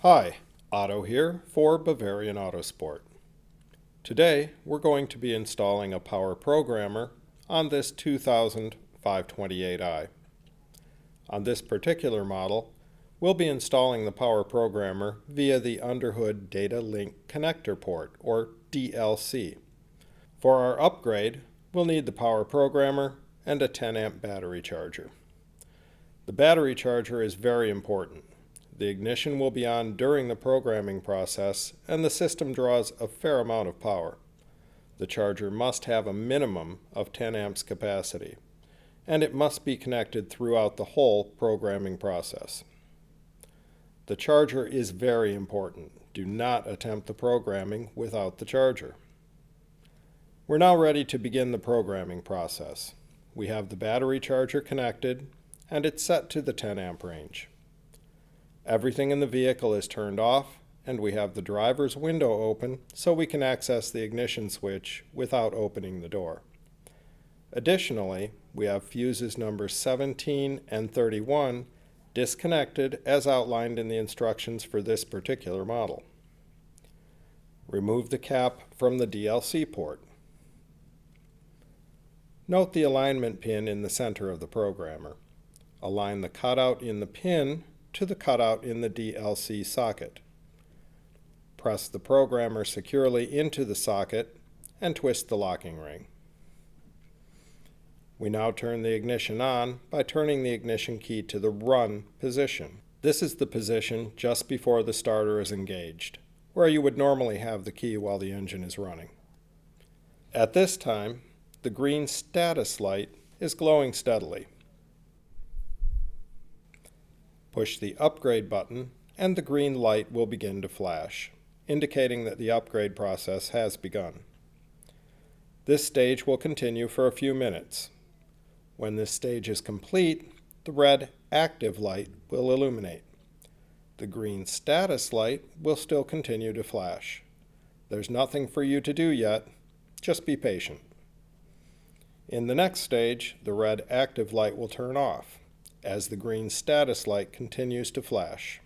Hi, Otto here for Bavarian Autosport. Today we're going to be installing a power programmer on this 2000 528i. On this particular model, we'll be installing the power programmer via the underhood data link connector port, or DLC. For our upgrade, we'll need the power programmer and a 10 amp battery charger. The battery charger is very important. The ignition will be on during the programming process, and the system draws a fair amount of power. The charger must have a minimum of 10 amps capacity, and it must be connected throughout the whole programming process. The charger is very important. Do not attempt the programming without the charger. We're now ready to begin the programming process. We have the battery charger connected, and it's set to the 10 amp range. Everything in the vehicle is turned off, and we have the driver's window open so we can access the ignition switch without opening the door. Additionally, we have fuses numbers 17 and 31 disconnected as outlined in the instructions for this particular model. Remove the cap from the DLC port. Note the alignment pin in the center of the programmer. Align the cutout in the pin to the cutout in the DLC socket. Press the programmer securely into the socket and twist the locking ring. We now turn the ignition on by turning the ignition key to the run position. This is the position just before the starter is engaged, where you would normally have the key while the engine is running. At this time, the green status light is glowing steadily. Push the upgrade button and the green light will begin to flash, indicating that the upgrade process has begun. This stage will continue for a few minutes. When this stage is complete, the red active light will illuminate. The green status light will still continue to flash. There's nothing for you to do yet, just be patient. In the next stage, the red active light will turn off as the green status light continues to flash.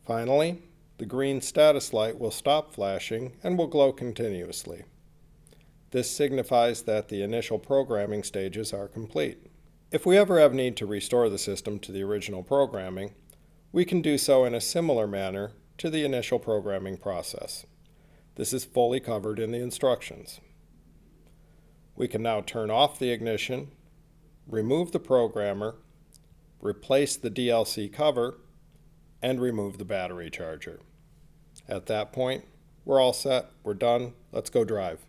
Finally, the green status light will stop flashing and will glow continuously. This signifies that the initial programming stages are complete. If we ever have need to restore the system to the original programming, we can do so in a similar manner to the initial programming process. This is fully covered in the instructions. We can now turn off the ignition, remove the programmer, replace the DLC cover, and remove the battery charger. At that point, we're all set, we're done, let's go drive.